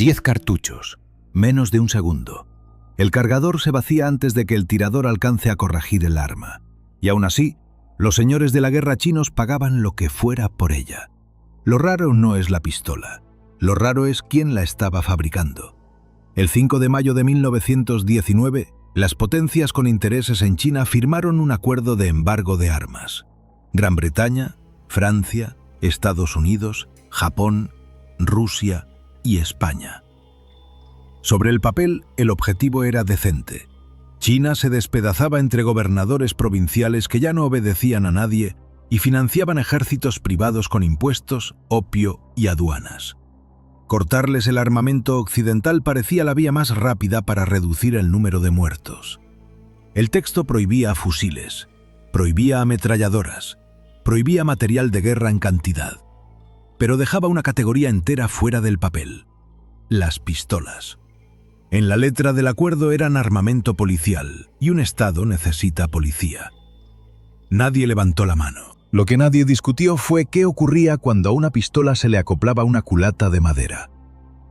10 cartuchos. Menos de un segundo. El cargador se vacía antes de que el tirador alcance a corregir el arma. Y aún así, los señores de la guerra chinos pagaban lo que fuera por ella. Lo raro no es la pistola. Lo raro es quién la estaba fabricando. El 5 de mayo de 1919, las potencias con intereses en China firmaron un acuerdo de embargo de armas. Gran Bretaña, Francia, Estados Unidos, Japón, Rusia y España. Sobre el papel, el objetivo era decente. China se despedazaba entre gobernadores provinciales que ya no obedecían a nadie y financiaban ejércitos privados con impuestos, opio y aduanas. Cortarles el armamento occidental parecía la vía más rápida para reducir el número de muertos. El texto prohibía fusiles, prohibía ametralladoras, prohibía material de guerra en cantidad, pero dejaba una categoría entera fuera del papel: las pistolas. En la letra del acuerdo eran armamento policial, y un Estado necesita policía. Nadie levantó la mano. Lo que nadie discutió fue qué ocurría cuando a una pistola se le acoplaba una culata de madera.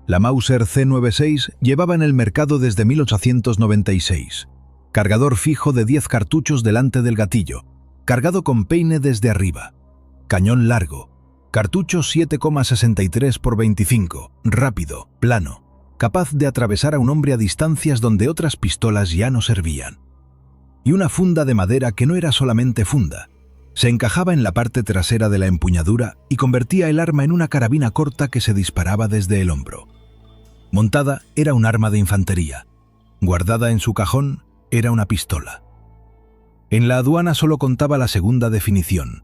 La Mauser C96 llevaba en el mercado desde 1896. Cargador fijo de 10 cartuchos delante del gatillo, cargado con peine desde arriba. Cañón largo, cartucho 7,63 x 25, rápido, plano, capaz de atravesar a un hombre a distancias donde otras pistolas ya no servían. Y una funda de madera que no era solamente funda. Se encajaba en la parte trasera de la empuñadura y convertía el arma en una carabina corta que se disparaba desde el hombro. Montada era un arma de infantería. Guardada en su cajón era una pistola. En la aduana solo contaba la segunda definición.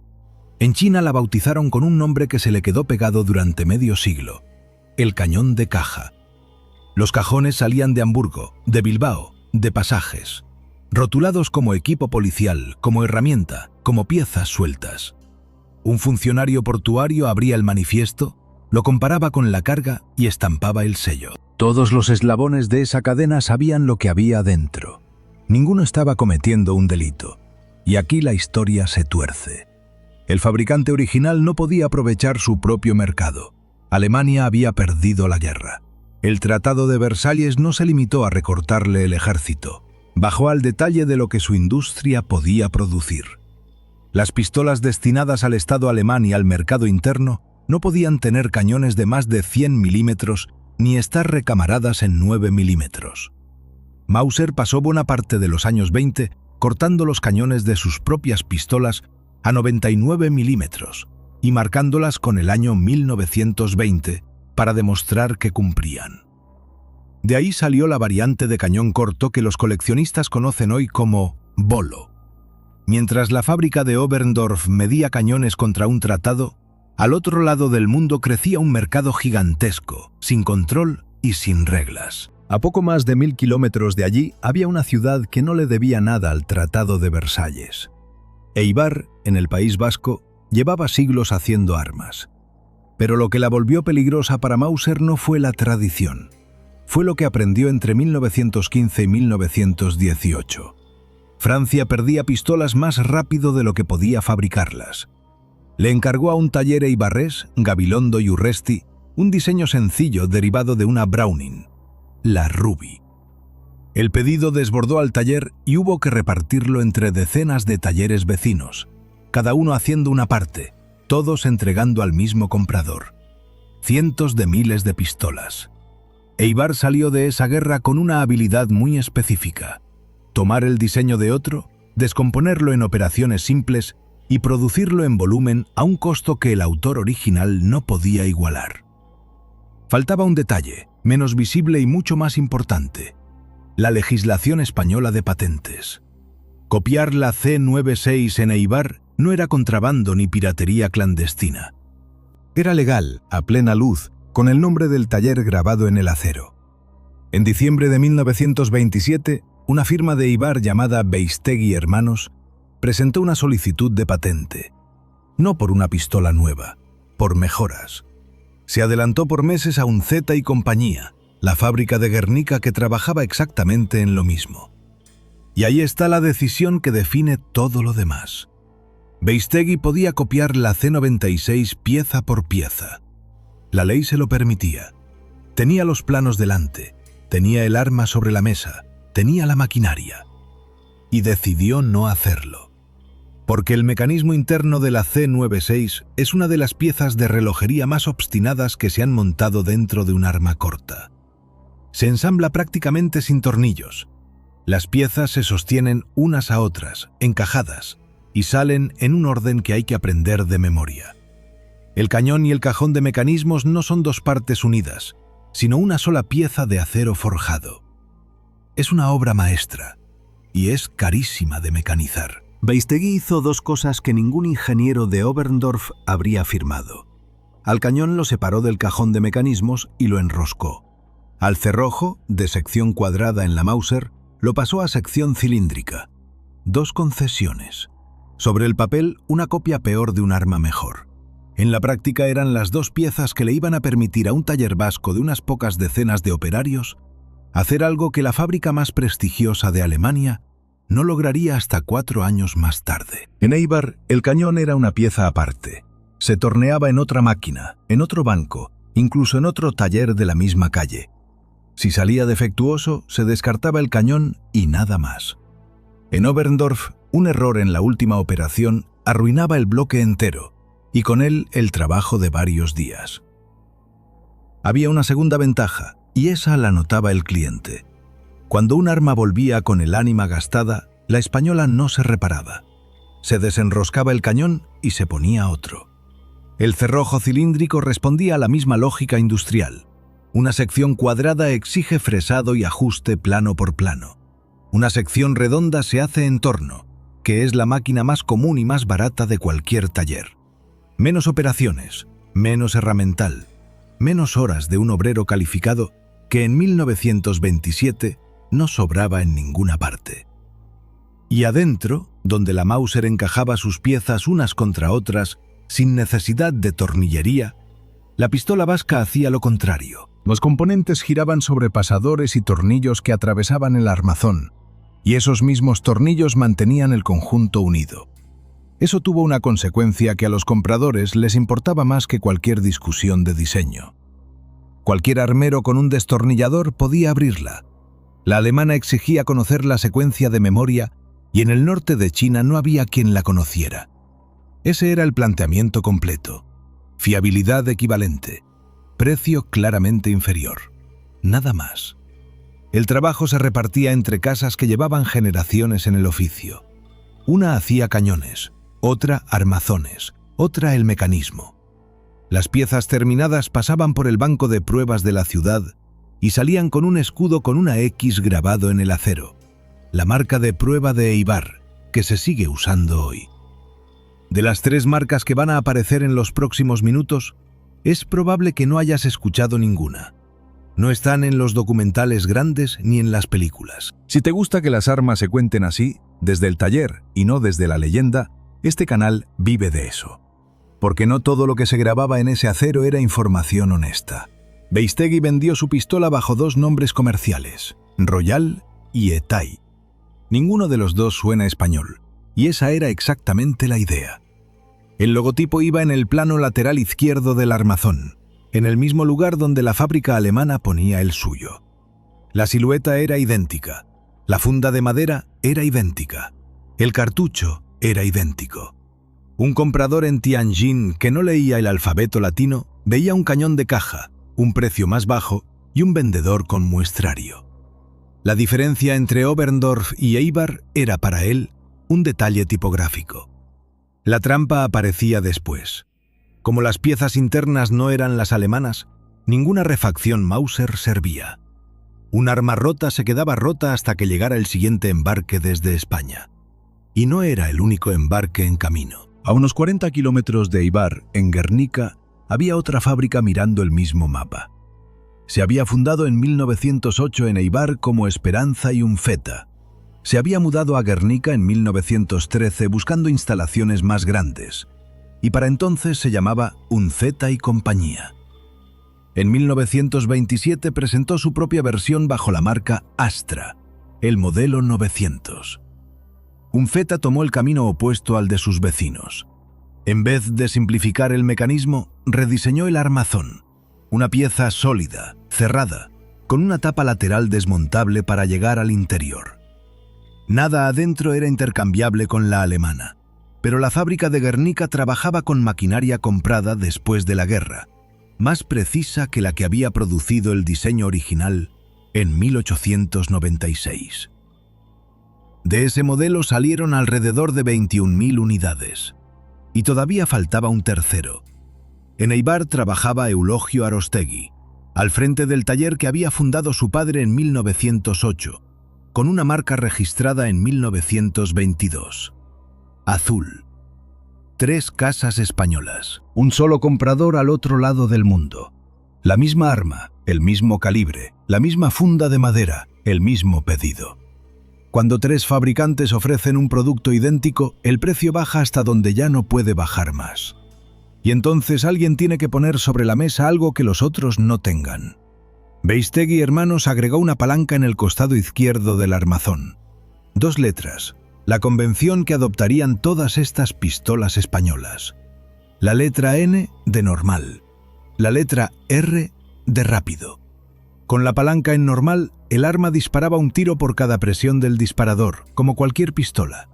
En China la bautizaron con un nombre que se le quedó pegado durante medio siglo: el cañón de caja. Los cajones salían de Hamburgo, de Bilbao, de Pasajes, rotulados como equipo policial, como herramienta, como piezas sueltas. Un funcionario portuario abría el manifiesto, lo comparaba con la carga y estampaba el sello. Todos los eslabones de esa cadena sabían lo que había dentro. Ninguno estaba cometiendo un delito. Y aquí la historia se tuerce. El fabricante original no podía aprovechar su propio mercado. Alemania había perdido la guerra. El Tratado de Versalles no se limitó a recortarle el ejército. Bajó al detalle de lo que su industria podía producir. Las pistolas destinadas al Estado alemán y al mercado interno no podían tener cañones de más de 100 milímetros ni estar recamaradas en 9 milímetros. Mauser pasó buena parte de los años 20 cortando los cañones de sus propias pistolas a 99 milímetros y marcándolas con el año 1920 para demostrar que cumplían. De ahí salió la variante de cañón corto que los coleccionistas conocen hoy como bolo. Mientras la fábrica de Oberndorf medía cañones contra un tratado, al otro lado del mundo crecía un mercado gigantesco, sin control y sin reglas. A poco más de 1000 kilómetros de allí había una ciudad que no le debía nada al Tratado de Versalles. Eibar, en el País Vasco, llevaba siglos haciendo armas. Pero lo que la volvió peligrosa para Mauser no fue la tradición. Fue lo que aprendió entre 1915 y 1918. Francia perdía pistolas más rápido de lo que podía fabricarlas. Le encargó a un taller eibarrés, Gabilondo y Urresti, un diseño sencillo derivado de una Browning, la Ruby. El pedido desbordó al taller y hubo que repartirlo entre decenas de talleres vecinos, cada uno haciendo una parte, todos entregando al mismo comprador. Cientos de miles de pistolas. Eibar salió de esa guerra con una habilidad muy específica: tomar el diseño de otro, descomponerlo en operaciones simples y producirlo en volumen a un costo que el autor original no podía igualar. Faltaba un detalle, menos visible y mucho más importante: la legislación española de patentes. Copiar la C96 en Eibar no era contrabando ni piratería clandestina. Era legal, a plena luz, con el nombre del taller grabado en el acero. En diciembre de 1927, una firma de Eibar llamada Beistegui Hermanos presentó una solicitud de patente. No por una pistola nueva, por mejoras. Se adelantó por meses a Unzeta y compañía, la fábrica de Guernica que trabajaba exactamente en lo mismo. Y ahí está la decisión que define todo lo demás. Beistegui podía copiar la C96 pieza por pieza. La ley se lo permitía. Tenía los planos delante, tenía el arma sobre la mesa, tenía la maquinaria. Y decidió no hacerlo. Porque el mecanismo interno de la C-96 es una de las piezas de relojería más obstinadas que se han montado dentro de un arma corta. Se ensambla prácticamente sin tornillos. Las piezas se sostienen unas a otras, encajadas, y salen en un orden que hay que aprender de memoria. El cañón y el cajón de mecanismos no son dos partes unidas, sino una sola pieza de acero forjado. Es una obra maestra, y es carísima de mecanizar. Beistegui hizo dos cosas que ningún ingeniero de Oberndorf habría firmado. Al cañón lo separó del cajón de mecanismos y lo enroscó. Al cerrojo, de sección cuadrada en la Mauser, lo pasó a sección cilíndrica. Dos concesiones. Sobre el papel, una copia peor de un arma mejor. En la práctica eran las dos piezas que le iban a permitir a un taller vasco de unas pocas decenas de operarios hacer algo que la fábrica más prestigiosa de Alemania no lograría hasta 4 años más tarde. En Eibar, el cañón era una pieza aparte. Se torneaba en otra máquina, en otro banco, incluso en otro taller de la misma calle. Si salía defectuoso, se descartaba el cañón y nada más. En Oberndorf, un error en la última operación arruinaba el bloque entero, y con él el trabajo de varios días. Había una segunda ventaja, y esa la notaba el cliente. Cuando un arma volvía con el ánima gastada, la española no se reparaba. Se desenroscaba el cañón y se ponía otro. El cerrojo cilíndrico respondía a la misma lógica industrial. Una sección cuadrada exige fresado y ajuste plano por plano. Una sección redonda se hace en torno, que es la máquina más común y más barata de cualquier taller. Menos operaciones, menos herramental, menos horas de un obrero calificado que en 1927 no sobraba en ninguna parte. Y adentro, donde la Mauser encajaba sus piezas unas contra otras, sin necesidad de tornillería, la pistola vasca hacía lo contrario. Los componentes giraban sobre pasadores y tornillos que atravesaban el armazón, y esos mismos tornillos mantenían el conjunto unido. Eso tuvo una consecuencia que a los compradores les importaba más que cualquier discusión de diseño. Cualquier armero con un destornillador podía abrirla. La alemana exigía conocer la secuencia de memoria y en el norte de China no había quien la conociera. Ese era el planteamiento completo. Fiabilidad equivalente. Precio claramente inferior. Nada más. El trabajo se repartía entre casas que llevaban generaciones en el oficio. Una hacía cañones, otra armazones, otra el mecanismo. Las piezas terminadas pasaban por el banco de pruebas de la ciudad y salían con un escudo con una X grabado en el acero, la marca de prueba de Eibar, que se sigue usando hoy. De las 3 marcas que van a aparecer en los próximos minutos, es probable que no hayas escuchado ninguna. No están en los documentales grandes ni en las películas. Si te gusta que las armas se cuenten así, desde el taller y no desde la leyenda, este canal vive de eso. Porque no todo lo que se grababa en ese acero era información honesta. Beistegui vendió su pistola bajo 2 nombres comerciales, Royal y Etai. Ninguno de los dos suena español, y esa era exactamente la idea. El logotipo iba en el plano lateral izquierdo del armazón, en el mismo lugar donde la fábrica alemana ponía el suyo. La silueta era idéntica, la funda de madera era idéntica, el cartucho era idéntico. Un comprador en Tianjin que no leía el alfabeto latino veía un cañón de caja, un precio más bajo y un vendedor con muestrario. La diferencia entre Oberndorf y Eibar era para él un detalle tipográfico. La trampa aparecía después. Como las piezas internas no eran las alemanas, ninguna refacción Mauser servía. Un arma rota se quedaba rota hasta que llegara el siguiente embarque desde España. Y no era el único embarque en camino. A unos 40 kilómetros de Eibar, en Guernica, había otra fábrica mirando el mismo mapa. Se había fundado en 1908 en Eibar como Esperanza y Unfeta. Se había mudado a Guernica en 1913 buscando instalaciones más grandes, y para entonces se llamaba Unfeta y Compañía. En 1927 presentó su propia versión bajo la marca Astra, el modelo 900. Unfeta tomó el camino opuesto al de sus vecinos. En vez de simplificar el mecanismo, rediseñó el armazón, una pieza sólida, cerrada, con una tapa lateral desmontable para llegar al interior. Nada adentro era intercambiable con la alemana, pero la fábrica de Guernica trabajaba con maquinaria comprada después de la guerra, más precisa que la que había producido el diseño original en 1896. De ese modelo salieron alrededor de 21.000 unidades, y todavía faltaba un tercero. En Eibar trabajaba Eulogio Arostegui, al frente del taller que había fundado su padre en 1908, con una marca registrada en 1922. Azul. 3 casas españolas, un solo comprador al otro lado del mundo. La misma arma, el mismo calibre, la misma funda de madera, el mismo pedido. Cuando 3 fabricantes ofrecen un producto idéntico, el precio baja hasta donde ya no puede bajar más. Y entonces alguien tiene que poner sobre la mesa algo que los otros no tengan. Beistegui Hermanos agregó una palanca en el costado izquierdo del armazón. 2 letras, la convención que adoptarían todas estas pistolas españolas. La letra N de normal, la letra R de rápido. Con la palanca en normal, el arma disparaba un tiro por cada presión del disparador, como cualquier pistola.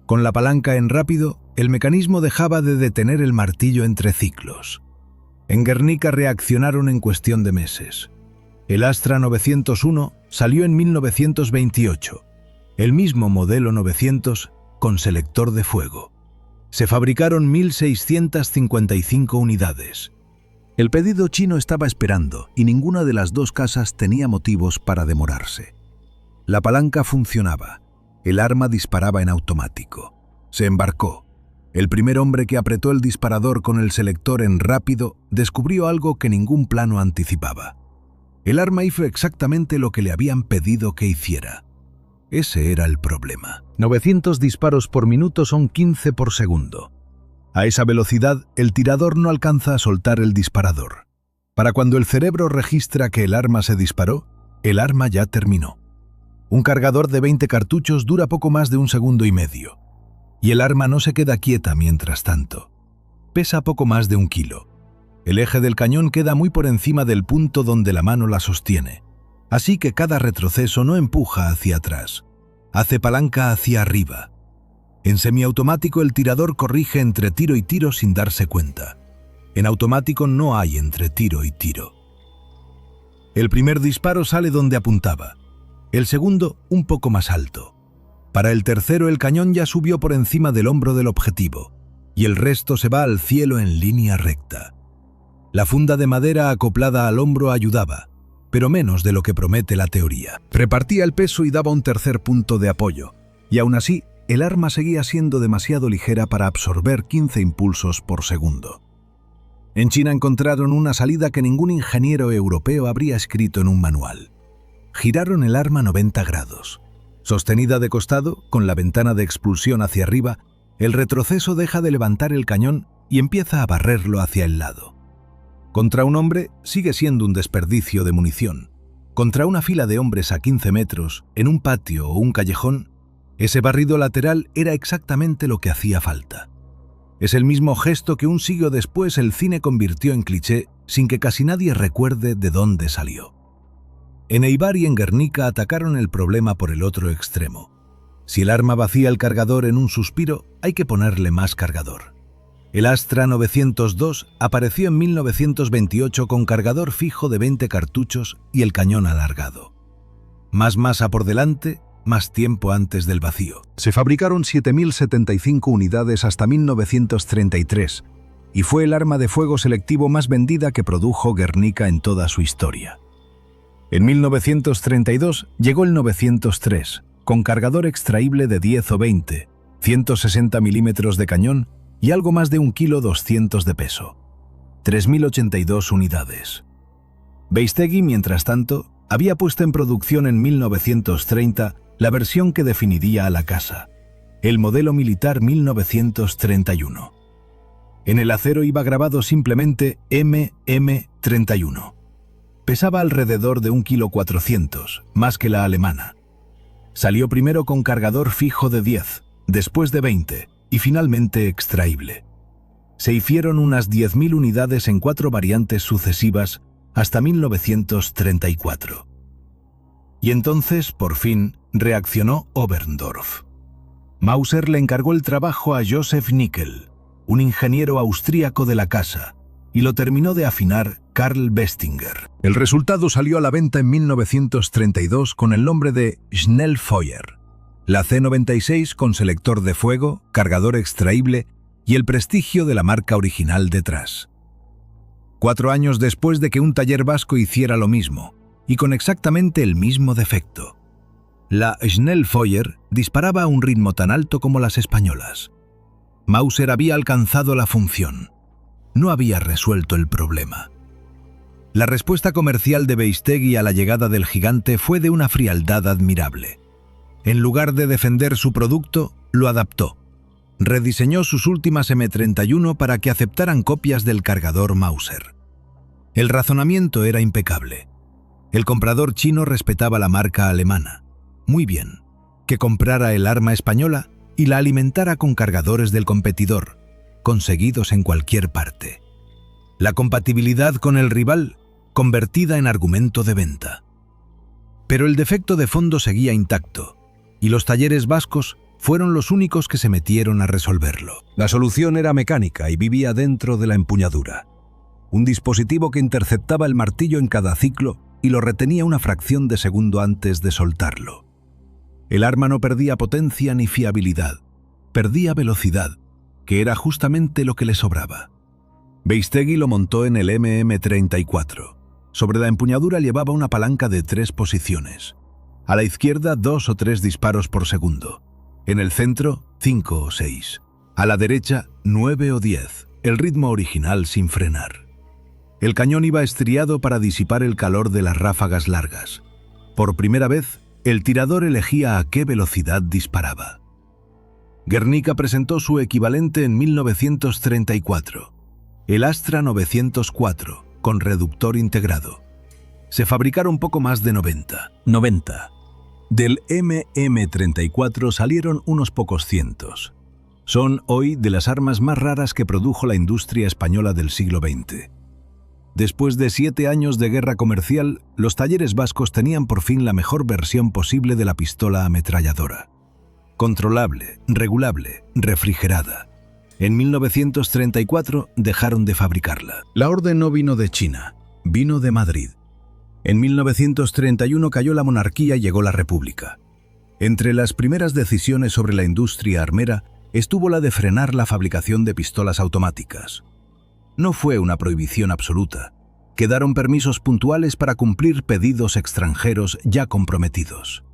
Con la palanca en rápido, el mecanismo dejaba de detener el martillo entre ciclos. En Guernica reaccionaron en cuestión de meses. El Astra 901 salió en 1928, el mismo modelo 900 con selector de fuego. Se fabricaron 1.655 unidades. El pedido chino estaba esperando y ninguna de las 2 casas tenía motivos para demorarse. La palanca funcionaba. El arma disparaba en automático. Se embarcó. El primer hombre que apretó el disparador con el selector en rápido descubrió algo que ningún plano anticipaba. El arma hizo exactamente lo que le habían pedido que hiciera. Ese era el problema. 900 disparos por minuto son 15 por segundo. A esa velocidad, el tirador no alcanza a soltar el disparador. Para cuando el cerebro registra que el arma se disparó, el arma ya terminó. Un cargador de 20 cartuchos dura poco más de 1,5 segundos, y el arma no se queda quieta mientras tanto. Pesa poco más de 1 kilo. El eje del cañón queda muy por encima del punto donde la mano la sostiene, así que cada retroceso no empuja hacia atrás, hace palanca hacia arriba. En semiautomático el tirador corrige entre tiro y tiro sin darse cuenta. En automático no hay entre tiro y tiro. El primer disparo sale donde apuntaba, el segundo un poco más alto. Para el tercero el cañón ya subió por encima del hombro del objetivo, y el resto se va al cielo en línea recta. La funda de madera acoplada al hombro ayudaba, pero menos de lo que promete la teoría. Repartía el peso y daba un tercer punto de apoyo, y aún así, el arma seguía siendo demasiado ligera para absorber 15 impulsos por segundo. En China encontraron una salida que ningún ingeniero europeo habría escrito en un manual. Giraron el arma 90 grados. Sostenida de costado, con la ventana de expulsión hacia arriba, el retroceso deja de levantar el cañón y empieza a barrerlo hacia el lado. Contra un hombre sigue siendo un desperdicio de munición. Contra una fila de hombres a 15 metros, en un patio o un callejón, ese barrido lateral era exactamente lo que hacía falta. Es el mismo gesto que un siglo después el cine convirtió en cliché sin que casi nadie recuerde de dónde salió. En Eibar y en Guernica atacaron el problema por el otro extremo. Si el arma vacía el cargador en un suspiro, hay que ponerle más cargador. El Astra 902 apareció en 1928 con cargador fijo de 20 cartuchos y el cañón alargado. Más masa por delante, más tiempo antes del vacío. Se fabricaron 7.075 unidades hasta 1933 y fue el arma de fuego selectivo más vendida que produjo Guernica en toda su historia. En 1932 llegó el 903, con cargador extraíble de 10 o 20, 160 milímetros de cañón y algo más de 1,2 kg de peso. 3.082 unidades. Beistegui, mientras tanto, había puesto en producción en 1930 la versión que definiría a la casa, el modelo militar 1931. En el acero iba grabado simplemente MM31. Pesaba alrededor de 1,4 kg, más que la alemana. Salió primero con cargador fijo de 10, después de 20 y finalmente extraíble. Se hicieron unas 10.000 unidades en 4 variantes sucesivas hasta 1934. Y entonces, por fin, reaccionó Oberndorf. Mauser le encargó el trabajo a Joseph Nickel, un ingeniero austríaco de la casa, y lo terminó de afinar Karl Bestinger. El resultado salió a la venta en 1932 con el nombre de Schnellfeuer, la C96 con selector de fuego, cargador extraíble y el prestigio de la marca original detrás. 4 años después de que un taller vasco hiciera lo mismo, y con exactamente el mismo defecto. La Schnellfeuer disparaba a un ritmo tan alto como las españolas. Mauser había alcanzado la función. No había resuelto el problema. La respuesta comercial de Beistegui a la llegada del gigante fue de una frialdad admirable. En lugar de defender su producto, lo adaptó. Rediseñó sus últimas M31 para que aceptaran copias del cargador Mauser. El razonamiento era impecable. El comprador chino respetaba la marca alemana. Muy bien, que comprara el arma española y la alimentara con cargadores del competidor, conseguidos en cualquier parte. La compatibilidad con el rival, convertida en argumento de venta. Pero el defecto de fondo seguía intacto, y los talleres vascos fueron los únicos que se metieron a resolverlo. La solución era mecánica y vivía dentro de la empuñadura. Un dispositivo que interceptaba el martillo en cada ciclo y lo retenía una fracción de segundo antes de soltarlo. El arma no perdía potencia ni fiabilidad, perdía velocidad, que era justamente lo que le sobraba. Beistegui lo montó en el MM34. Sobre la empuñadura llevaba una palanca de 3 posiciones. A la izquierda 2 o 3 disparos por segundo. En el centro 5 o 6. A la derecha 9 o 10, el ritmo original sin frenar. El cañón iba estriado para disipar el calor de las ráfagas largas. Por primera vez, el tirador elegía a qué velocidad disparaba. Guernica presentó su equivalente en 1934, el Astra 904, con reductor integrado. Se fabricaron poco más de 90. Del MM34 salieron unos pocos cientos. Son hoy de las armas más raras que produjo la industria española del siglo XX. Después de 7 años de guerra comercial, los talleres vascos tenían por fin la mejor versión posible de la pistola ametralladora. Controlable, regulable, refrigerada. En 1934 dejaron de fabricarla. La orden no vino de China, vino de Madrid. En 1931 cayó la monarquía y llegó la república. Entre las primeras decisiones sobre la industria armera estuvo la de frenar la fabricación de pistolas automáticas. No fue una prohibición absoluta. Quedaron permisos puntuales para cumplir pedidos extranjeros ya comprometidos.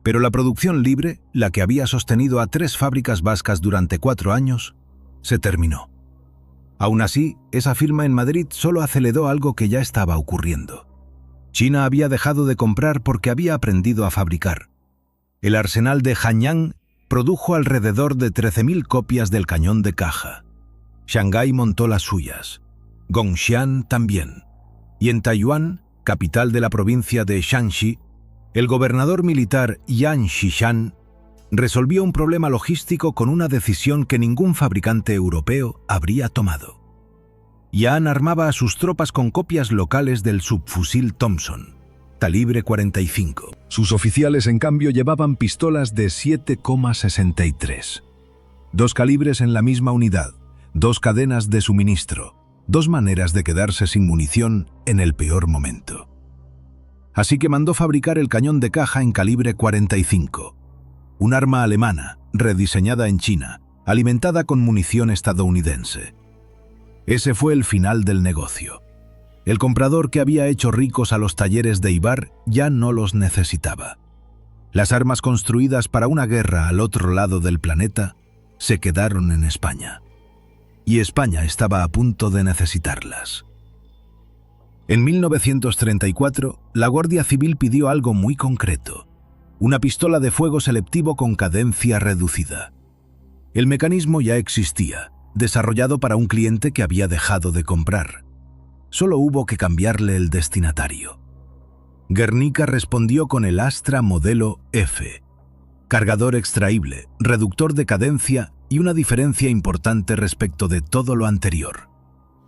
Pero la producción libre, la que había sostenido a 3 fábricas vascas durante 4 años, se terminó. Aún así, esa firma en Madrid solo aceleró algo que ya estaba ocurriendo. China había dejado de comprar porque había aprendido a fabricar. El arsenal de Hanyang produjo alrededor de 13.000 copias del cañón de caja. Shanghái montó las suyas. Gongxian también. Y en Taiwán, capital de la provincia de Shanxi, el gobernador militar Yan Xishan resolvió un problema logístico con una decisión que ningún fabricante europeo habría tomado. Yan armaba a sus tropas con copias locales del subfusil Thompson, calibre 45. Sus oficiales, en cambio, llevaban pistolas de 7,63. 2 calibres en la misma unidad, 2 cadenas de suministro, 2 maneras de quedarse sin munición en el peor momento. Así que mandó fabricar el cañón de caja en calibre 45, un arma alemana, rediseñada en China, alimentada con munición estadounidense. Ese fue el final del negocio. El comprador que había hecho ricos a los talleres de Ibar ya no los necesitaba. Las armas construidas para una guerra al otro lado del planeta se quedaron en España. Y España estaba a punto de necesitarlas. En 1934, la Guardia Civil pidió algo muy concreto: una pistola de fuego selectivo con cadencia reducida. El mecanismo ya existía, desarrollado para un cliente que había dejado de comprar. Solo hubo que cambiarle el destinatario. Guernica respondió con el Astra modelo F. Cargador extraíble, reductor de cadencia y una diferencia importante respecto de todo lo anterior.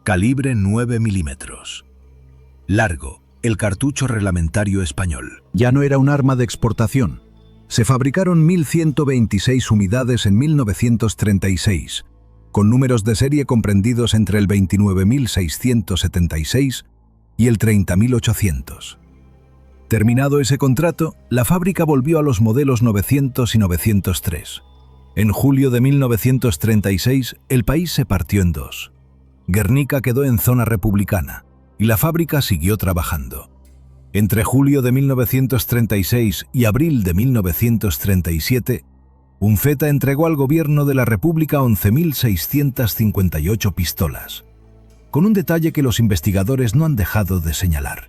Calibre 9 milímetros. Largo, el cartucho reglamentario español. Ya no era un arma de exportación. Se fabricaron 1.126 unidades en 1936, con números de serie comprendidos entre el 29.676 y el 30.800. Terminado ese contrato, la fábrica volvió a los modelos 900 y 903. En julio de 1936, el país se partió en dos. Guernica quedó en zona republicana y la fábrica siguió trabajando. Entre julio de 1936 y abril de 1937, UNCETA entregó al gobierno de la República 11.658 pistolas, con un detalle que los investigadores no han dejado de señalar.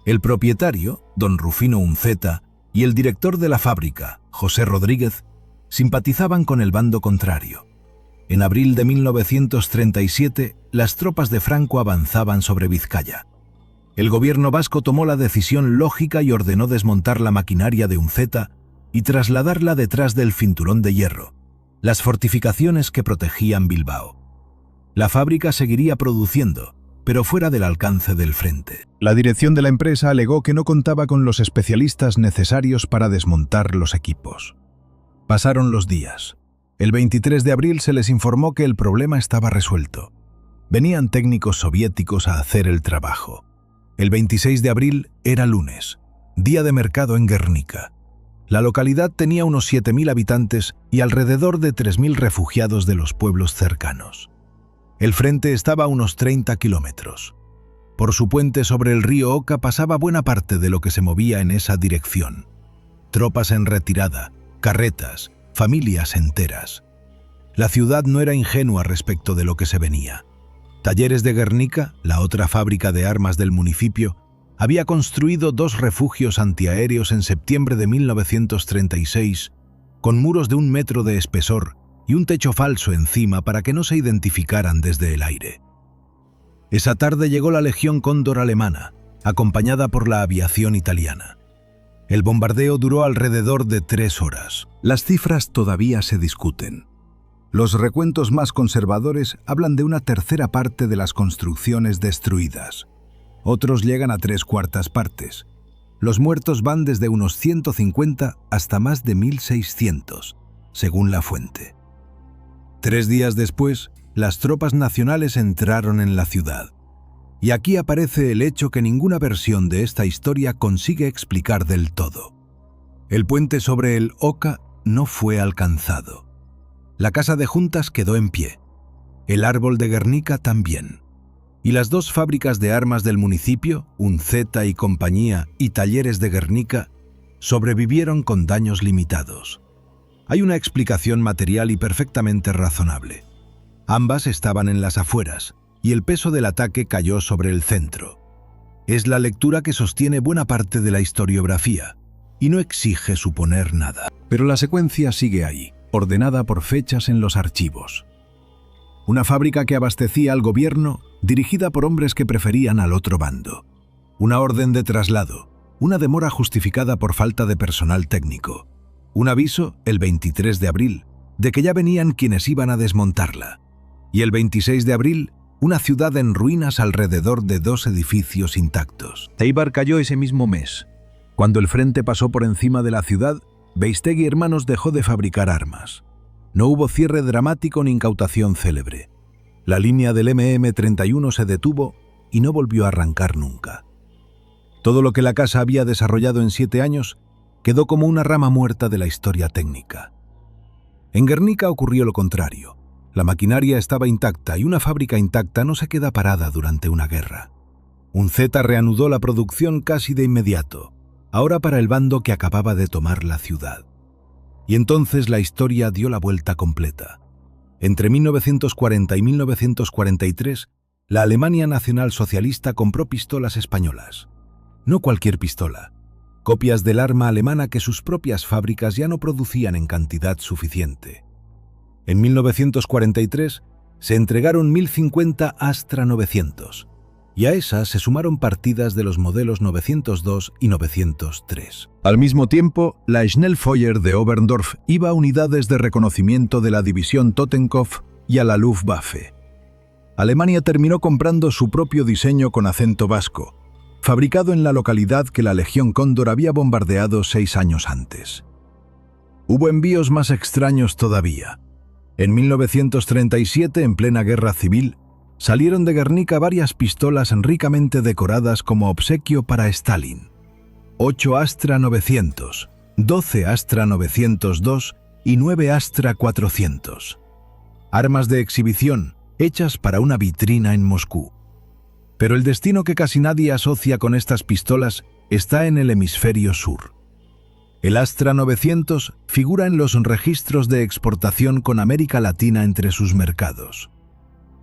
El propietario, don Rufino UNCETA, y el director de la fábrica, José Rodríguez, simpatizaban con el bando contrario. En abril de 1937, las tropas de Franco avanzaban sobre Vizcaya. El gobierno vasco tomó la decisión lógica y ordenó desmontar la maquinaria de UNCETA y trasladarla detrás del cinturón de hierro, las fortificaciones que protegían Bilbao. La fábrica seguiría produciendo, pero fuera del alcance del frente. La dirección de la empresa alegó que no contaba con los especialistas necesarios para desmontar los equipos. Pasaron los días. El 23 de abril se les informó que el problema estaba resuelto. Venían técnicos soviéticos a hacer el trabajo. El 26 de abril era lunes, día de mercado en Guernica. La localidad tenía unos 7.000 habitantes y alrededor de 3.000 refugiados de los pueblos cercanos. El frente estaba a unos 30 kilómetros. Por su puente sobre el río Oca pasaba buena parte de lo que se movía en esa dirección. Tropas en retirada, carretas, familias enteras. La ciudad no era ingenua respecto de lo que se venía. Talleres de Guernica, la otra fábrica de armas del municipio, había construido 2 refugios antiaéreos en septiembre de 1936, con muros de 1 metro de espesor y un techo falso encima para que no se identificaran desde el aire. Esa tarde llegó la Legión Cóndor alemana, acompañada por la aviación italiana. El bombardeo duró alrededor de 3 horas. Las cifras todavía se discuten. Los recuentos más conservadores hablan de una tercera parte de las construcciones destruidas. Otros llegan a 3/4 partes. Los muertos van desde unos 150 hasta más de 1.600, según la fuente. 3 días después, las tropas nacionales entraron en la ciudad. Y aquí aparece el hecho que ninguna versión de esta historia consigue explicar del todo. El puente sobre el Oca no fue alcanzado. La casa de juntas quedó en pie. El árbol de Guernica también. Y las 2 fábricas de armas del municipio, UNCETA y compañía y Talleres de Guernica, sobrevivieron con daños limitados. Hay una explicación material y perfectamente razonable. Ambas estaban en las afueras, y el peso del ataque cayó sobre el centro. Es la lectura que sostiene buena parte de la historiografía, y no exige suponer nada. Pero la secuencia sigue ahí, ordenada por fechas en los archivos. Una fábrica que abastecía al gobierno, dirigida por hombres que preferían al otro bando. Una orden de traslado, una demora justificada por falta de personal técnico. Un aviso, el 23 de abril, de que ya venían quienes iban a desmontarla. Y el 26 de abril, una ciudad en ruinas alrededor de 2 edificios intactos. Eibar cayó ese mismo mes. Cuando el frente pasó por encima de la ciudad, Beistegui Hermanos dejó de fabricar armas. No hubo cierre dramático ni incautación célebre. La línea del MM-31 se detuvo y no volvió a arrancar nunca. Todo lo que la casa había desarrollado en 7 años quedó como una rama muerta de la historia técnica. En Guernica ocurrió lo contrario. La maquinaria estaba intacta y una fábrica intacta no se queda parada durante una guerra. UNCETA reanudó la producción casi de inmediato, ahora para el bando que acababa de tomar la ciudad. Y entonces la historia dio la vuelta completa. Entre 1940 y 1943, la Alemania nacionalsocialista compró pistolas españolas. No cualquier pistola, copias del arma alemana que sus propias fábricas ya no producían en cantidad suficiente. En 1943 se entregaron 1050 Astra 900, y a esas se sumaron partidas de los modelos 902 y 903. Al mismo tiempo, la Schnellfeuer de Oberndorf iba a unidades de reconocimiento de la división Totenkopf y a la Luftwaffe. Alemania terminó comprando su propio diseño con acento vasco, fabricado en la localidad que la Legión Cóndor había bombardeado 6 años antes. Hubo envíos más extraños todavía. En 1937, en plena guerra civil, salieron de Guernica varias pistolas ricamente decoradas como obsequio para Stalin. 8 Astra 900, 12 Astra 902 y 9 Astra 400. Armas de exhibición, hechas para una vitrina en Moscú. Pero el destino que casi nadie asocia con estas pistolas está en el hemisferio sur. El Astra 900 figura en los registros de exportación con América Latina entre sus mercados.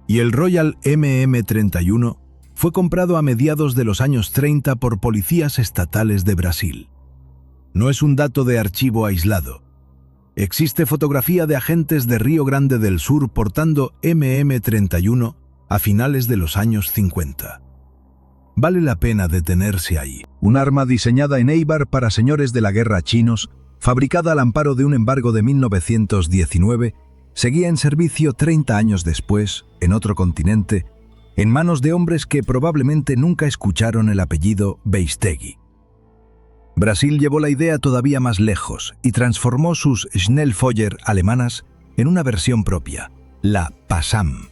Y el Royal MM-31 fue comprado a mediados de los años 30 por policías estatales de Brasil. No es un dato de archivo aislado. Existe fotografía de agentes de Río Grande del Sur portando MM-31 a finales de los años 50. Vale la pena detenerse ahí. Un arma diseñada en Eibar para señores de la guerra chinos, fabricada al amparo de un embargo de 1919, seguía en servicio 30 años después, en otro continente, en manos de hombres que probablemente nunca escucharon el apellido Beistegui. Brasil llevó la idea todavía más lejos y transformó sus Schnellfeuer alemanas en una versión propia, la PASAM.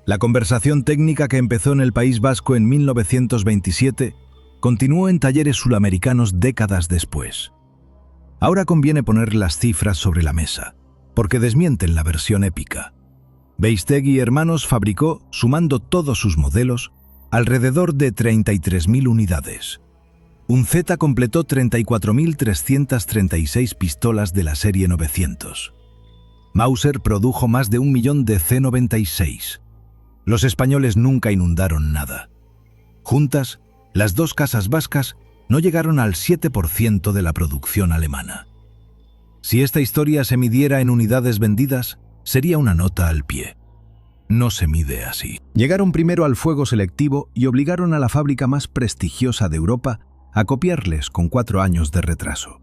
La conversación técnica que empezó en el País Vasco en 1927 continuó en talleres sudamericanos décadas después. Ahora conviene poner las cifras sobre la mesa, porque desmienten la versión épica. Beistegui Hermanos fabricó, sumando todos sus modelos, alrededor de 33.000 unidades. UNZ completó 34.336 pistolas de la serie 900. Mauser produjo más de 1 millón de C96. Los españoles nunca inundaron nada. Juntas, las dos casas vascas no llegaron al 7% de la producción alemana. Si esta historia se midiera en unidades vendidas, sería una nota al pie. No se mide así. Llegaron primero al fuego selectivo y obligaron a la fábrica más prestigiosa de Europa a copiarles con 4 años de retraso.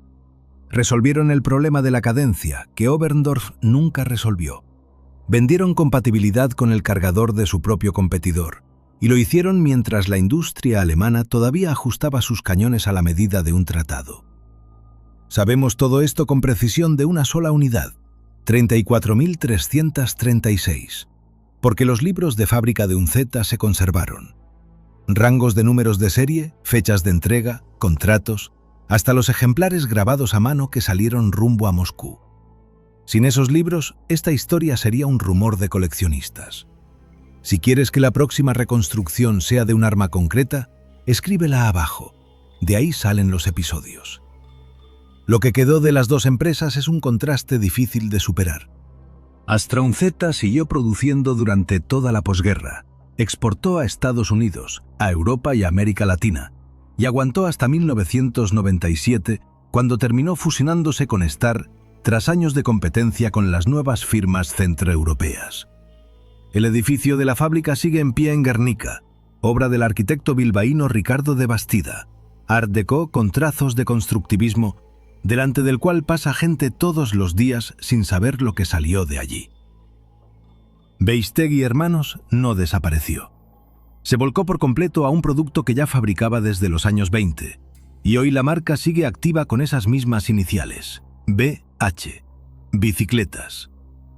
Resolvieron el problema de la cadencia, que Oberndorf nunca resolvió. Vendieron compatibilidad con el cargador de su propio competidor, y lo hicieron mientras la industria alemana todavía ajustaba sus cañones a la medida de un tratado. Sabemos todo esto con precisión de una sola unidad, 34.336, porque los libros de fábrica de UNZ se conservaron. Rangos de números de serie, fechas de entrega, contratos, hasta los ejemplares grabados a mano que salieron rumbo a Moscú. Sin esos libros, esta historia sería un rumor de coleccionistas. Si quieres que la próxima reconstrucción sea de un arma concreta, escríbela abajo. De ahí salen los episodios. Lo que quedó de las dos empresas es un contraste difícil de superar. Astra UNZ siguió produciendo durante toda la posguerra. Exportó a Estados Unidos, a Europa y a América Latina, y aguantó hasta 1997, cuando terminó fusionándose con Star tras años de competencia con las nuevas firmas centroeuropeas. El edificio de la fábrica sigue en pie en Guernica, obra del arquitecto bilbaíno Ricardo de Bastida, Art Deco con trazos de constructivismo, delante del cual pasa gente todos los días sin saber lo que salió de allí. Beistegui Hermanos no desapareció. Se volcó por completo a un producto que ya fabricaba desde los años 20, y hoy la marca sigue activa con esas mismas iniciales, BH, bicicletas,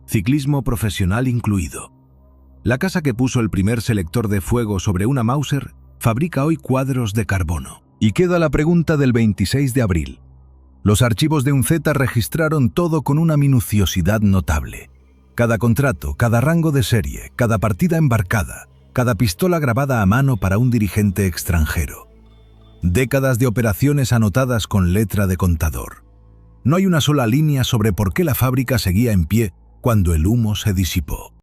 ciclismo profesional incluido. La casa que puso el primer selector de fuego sobre una Mauser fabrica hoy cuadros de carbono. Y queda la pregunta del 26 de abril. Los archivos de UNZ registraron todo con una minuciosidad notable. Cada contrato, cada rango de serie, cada partida embarcada, cada pistola grabada a mano para un dirigente extranjero. Décadas de operaciones anotadas con letra de contador. No hay una sola línea sobre por qué la fábrica seguía en pie cuando el humo se disipó.